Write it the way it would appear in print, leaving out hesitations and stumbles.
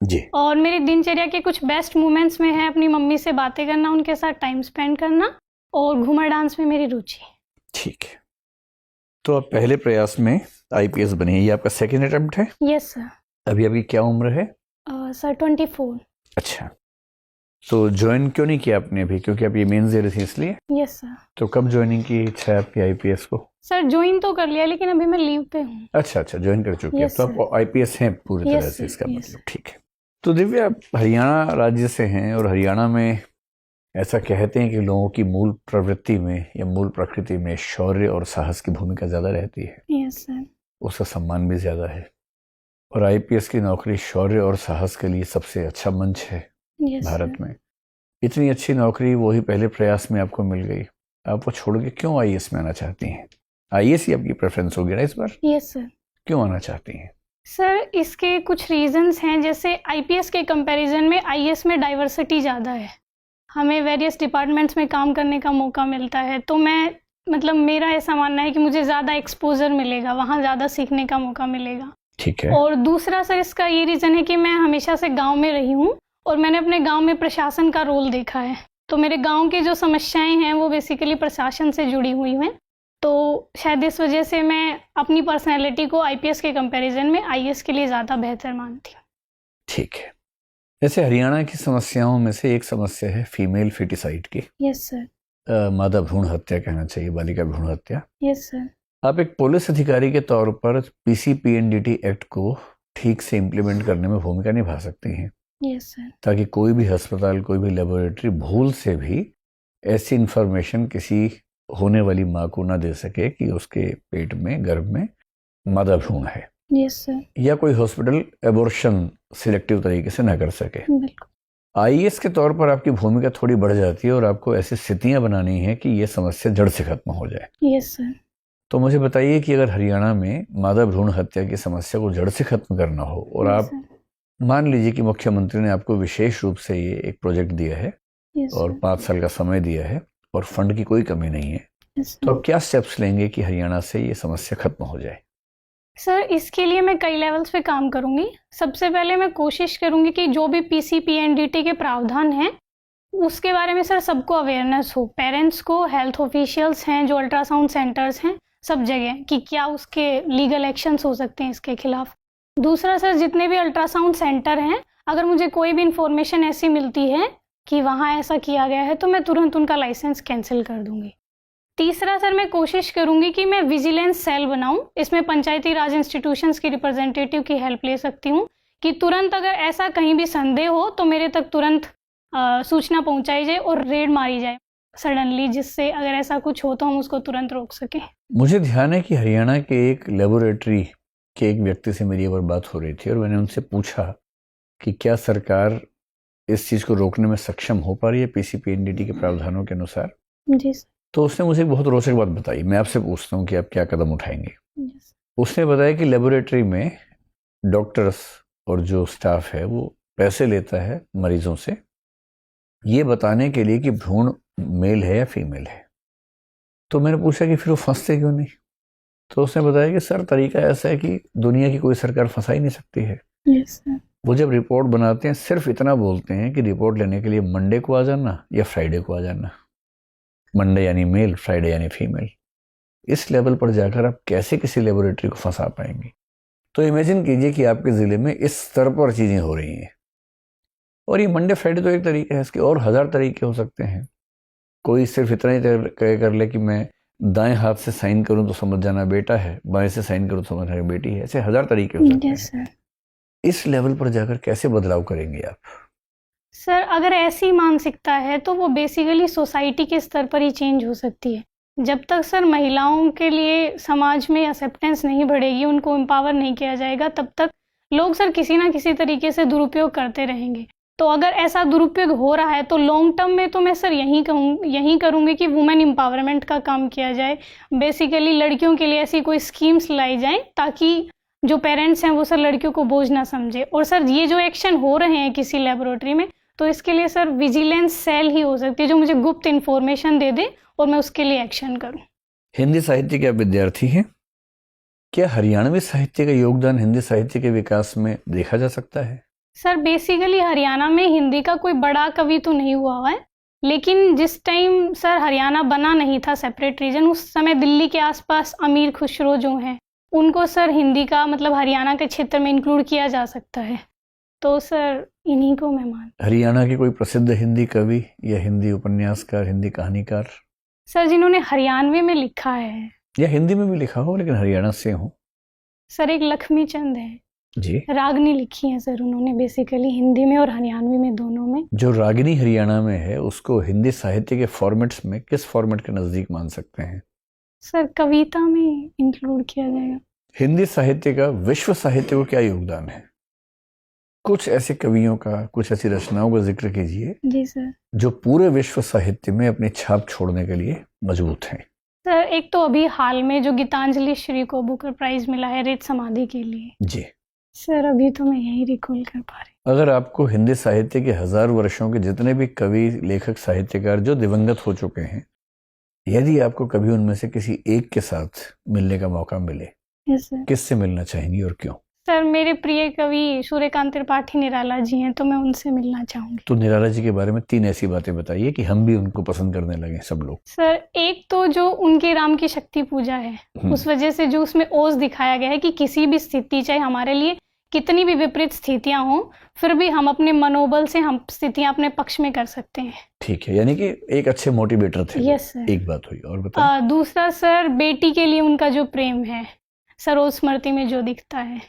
जी। और मेरी दिनचर्या के कुछ बेस्ट मोमेंट्स में है अपनी मम्मी से बातें करना, उनके साथ टाइम स्पेंड करना, और घूमर डांस में मेरी रुचि। ठीक है, तो आप पहले प्रयास में आईपीएस बनी है, ये आपका सेकेंड अटेम्प्ट है? Yes sir. अभी आपकी क्या उम्र है? सर 24। अच्छा, तो ज्वाइन क्यों नहीं किया आपने अभी, क्योंकि आप ये मेंस दे रही थी इसलिए? Yes sir. तो कब ज्वाइनिंग की इच्छा है आपकी आईपीएस को? सर ज्वाइन तो कर लिया, लेकिन अभी मैं लीव पे हूँ। अच्छा, ज्वाइन कर चुकी है, Yes, तो आप आईपीएस हैं पूरी तरह Yes, से, इसका yes. मतलब ठीक है। तो दिव्या, आप हरियाणा राज्य से हैं और हरियाणा में ऐसा कहते हैं कि लोगों की मूल प्रवृत्ति में या मूल प्रकृति में शौर्य और साहस की भूमिका ज़्यादा रहती है। Yes sir. उसका सम्मान भी ज़्यादा है, और आईपीएस की नौकरी शौर्य और साहस के लिए सबसे अच्छा मंच है यस भारत सर। में। इतनी अच्छी नौकरी वही पहले प्रयास में आपको मिल गई, आप वो छोड़ के क्यों आईएएस में आना चाहती हैं? आईएएस ही आपकी प्रेफरेंस होगी ना इस बार? Yes sir. क्यों आना चाहती हैं? सर इसके कुछ रीजंस हैं, जैसे आईपीएस के कंपैरिजन में आईएएस में डाइवर्सिटी ज़्यादा है, हमें वेरियस डिपार्टमेंट्स में काम करने का मौका मिलता है, तो मेरा ऐसा मानना है कि मुझे ज़्यादा एक्सपोजर मिलेगा, वहाँ ज़्यादा सीखने का मौका मिलेगा। ठीक है। और दूसरा सर इसका ये रीज़न है कि मैं हमेशा से गांव में रही हूँ और मैंने अपने गांव में प्रशासन का रोल देखा है, तो मेरे गांव की जो समस्याएं हैं वो बेसिकली प्रशासन से जुड़ी हुई हैं, तो शायद इस वजह से मैं अपनी पर्सनैलिटी को आईपीएस के कंपैरिजन में आईएएस के लिए ज़्यादा बेहतर मानती हूँ। ठीक है, जैसे हरियाणा की समस्याओं में से एक समस्या है फीमेल फिटिसाइड की। Yes sir. मादा भ्रूण हत्या कहना चाहिए, बालिका भ्रूण हत्या। Yes sir. आप एक पुलिस अधिकारी के तौर पर पीसीपीएनडीटी एक्ट को ठीक से इम्प्लीमेंट करने में भूमिका निभा सकती हैं। Yes sir. ताकि कोई भी अस्पताल, कोई भी लेबोरेटरी भूल से भी ऐसी इंफॉर्मेशन किसी होने वाली माँ को ना दे सके कि उसके पेट में, गर्भ में मादा भ्रूण है। Yes sir. या कोई हॉस्पिटल एबॉर्शन सिलेक्टिव तरीके से ना कर सके। बिल्कुल। आईएएस के तौर पर आपकी भूमिका थोड़ी बढ़ जाती है और आपको ऐसी स्थितियां बनानी है कि ये समस्या जड़ से खत्म हो जाए। Yes sir. तो मुझे बताइए कि अगर हरियाणा में मादा भ्रूण हत्या की समस्या को जड़ से खत्म करना हो और आप मान लीजिए कि मुख्यमंत्री ने आपको विशेष रूप से ये एक प्रोजेक्ट दिया है और 5 साल का समय दिया है और फंड की कोई कमी नहीं है, तो आप क्या स्टेप्स लेंगे कि हरियाणा से ये समस्या खत्म हो जाए? सर इसके लिए मैं कई लेवल्स पे काम करूंगी। सबसे पहले मैं कोशिश करूंगी कि जो भी पीसीपीएनडीटी के प्रावधान हैं उसके बारे में सर सबको अवेयरनेस हो, पेरेंट्स को, हेल्थ ऑफिशियल्स हैं, जो अल्ट्रासाउंड सेंटर्स हैं, सब जगह, कि क्या उसके लीगल एक्शंस हो सकते हैं इसके खिलाफ। दूसरा सर, जितने भी अल्ट्रासाउंड सेंटर हैं, अगर मुझे कोई भी इंफॉर्मेशन ऐसी मिलती है कि वहाँ ऐसा किया गया है तो मैं तुरंत उनका लाइसेंस कैंसिल कर दूंगी। तीसरा सर, मैं कोशिश करूंगी कि मैं विजिलेंस सेल बनाऊं, इसमें पंचायती राज इंस्टीट्यूशंस की रिप्रेजेंटेटिव की हेल्प ले सकती हूं कि तुरंत अगर ऐसा कहीं भी संदेह हो तो मेरे तक तुरंत सूचना पहुंचाई जाए और रेड मारी जाए सडनली, जिससे अगर ऐसा कुछ हो तो हम उसको तुरंत रोक सकें। मुझे ध्यान है कि हरियाणा के एक लेबोरेटरी के एक व्यक्ति से मेरी एक बार बात हो रही थी और मैंने उनसे पूछा कि क्या सरकार इस चीज़ को रोकने में सक्षम हो पा रही है पीसीपीएनडीटी के प्रावधानों के अनुसार? जी सर। तो उसने मुझे बहुत रोचक बात बताई। मैं आपसे पूछता हूँ कि आप क्या कदम उठाएंगे। उसने बताया कि लेबोरेटरी में डॉक्टर्स और जो स्टाफ है वो पैसे लेता है मरीजों से ये बताने के लिए कि भ्रूण मेल है या फीमेल है। तो मैंने पूछा कि फिर वो फंसते क्यों नहीं? तो उसने बताया कि सर तरीका ऐसा है कि दुनिया की कोई सरकार फंसा ही नहीं सकती है। वो जब रिपोर्ट बनाते हैं सिर्फ इतना बोलते हैं कि रिपोर्ट लेने के लिए मंडे को आ जाना या फ्राइडे को आ जाना। मंडे यानी मेल, फ्राइडे यानी फीमेल। इस लेवल पर जाकर आप कैसे किसी लेबोरेटरी को फंसा पाएंगे? तो इमेजिन कीजिए कि आपके ज़िले में इस स्तर पर चीज़ें हो रही हैं। और ये मंडे फ्राइडे तो एक तरीका है, इसके और 1000 तरीके हो सकते हैं। कोई सिर्फ इतना ही कर ले कि मैं दाएं हाथ से साइन करूं तो समझ जाना बेटा है, बाएं से साइन करूं तो समझ जाना बेटी है। ऐसे 1000 तरीके हो सकते हैं। इस लेवल पर जाकर कैसे बदलाव करेंगे आप? सर अगर ऐसी मानसिकता है तो वो बेसिकली सोसाइटी के स्तर पर ही चेंज हो सकती है। जब तक सर महिलाओं के लिए समाज में एक्सेप्टेंस नहीं बढ़ेगी, उनको एम्पावर नहीं किया जाएगा, तब तक लोग सर किसी ना किसी तरीके से दुरुपयोग करते रहेंगे। तो अगर ऐसा दुरुपयोग हो रहा है तो लॉन्ग टर्म में तो मैं सर यही करूँगी कि वुमेन एम्पावरमेंट का काम किया जाए। बेसिकली लड़कियों के लिए ऐसी कोई स्कीम्स लाई जाएं ताकि जो पेरेंट्स हैं वो सर लड़कियों को बोझ ना समझे। और सर ये जो एक्शन हो रहे हैं किसी लेबोरेटरी में, तो इसके लिए सर विजिलेंस सेल ही हो सकती है जो मुझे गुप्त इन्फॉर्मेशन दे दे और मैं उसके लिए एक्शन करूं। हिंदी साहित्य के आप विद्यार्थी हैं, क्या हरियाणवी साहित्य का योगदान हिंदी साहित्य के विकास में देखा जा सकता है? सर बेसिकली हरियाणा में हिंदी का कोई बड़ा कवि तो नहीं हुआ है, लेकिन जिस टाइम सर हरियाणा बना नहीं था सेपरेट रीजन, उस समय दिल्ली के आसपास अमीर खुसरो जो हैं उनको सर हिंदी का मतलब हरियाणा के क्षेत्र में इंक्लूड किया जा सकता है, तो सर इन्हीं को मैं मान। हरियाणा के कोई प्रसिद्ध हिंदी कवि या हिंदी उपन्यासकार, हिंदी कहानीकार? सर जिन्होंने हरियाणवी में लिखा है या हिंदी में भी लिखा हो लेकिन हरियाणा से हो? सर एक लक्ष्मी चंद है जी। रागनी लिखी है सर उन्होंने, बेसिकली हिंदी में और हरियाणवी में दोनों में। जो रागिनी हरियाणा में है उसको हिंदी साहित्य के फॉर्मेट्स में किस फॉर्मेट के नजदीक मान सकते हैं? सर कविता में इंक्लूड किया जाएगा। हिंदी साहित्य का विश्व साहित्य को क्या योगदान है? कुछ ऐसे कवियों का, कुछ ऐसी रचनाओं का जिक्र कीजिए जी सर, जो पूरे विश्व साहित्य में अपनी छाप छोड़ने के लिए मजबूत हैं। सर एक तो अभी हाल में जो गीतांजलि श्री को बुकर प्राइज मिला है रेत समाधि के लिए। जी सर अभी तो मैं यही रिकॉल कर पा रही। अगर आपको हिंदी साहित्य के 1000 वर्षों के जितने भी कवि, लेखक, साहित्यकार जो दिवंगत हो चुके हैं, यदि आपको कभी उनमें से किसी एक के साथ मिलने का मौका मिले, यस सर। किससे मिलना चाहेंगी और क्यों? सर मेरे प्रिय कवि सूर्यकांत त्रिपाठी निराला जी हैं, तो मैं उनसे मिलना चाहूंगी। तो निराला जी के बारे में 3 ऐसी बातें बताइए कि हम भी उनको पसंद करने लगे सब लोग। सर एक तो जो उनके राम की शक्ति पूजा है, उस वजह से जो उसमें ओज दिखाया गया है कि किसी भी स्थिति, चाहे हमारे लिए कितनी भी विपरीत स्थितियां हों, फिर भी हम अपने मनोबल से हम स्थितियां अपने पक्ष में कर सकते हैं। ठीक है, यानी कि एक अच्छे मोटिवेटर थे। Yes sir. एक बात हुई, और बताइए। दूसरा सर बेटी के लिए उनका जो प्रेम है सरोज स्मृति में जो दिखता है,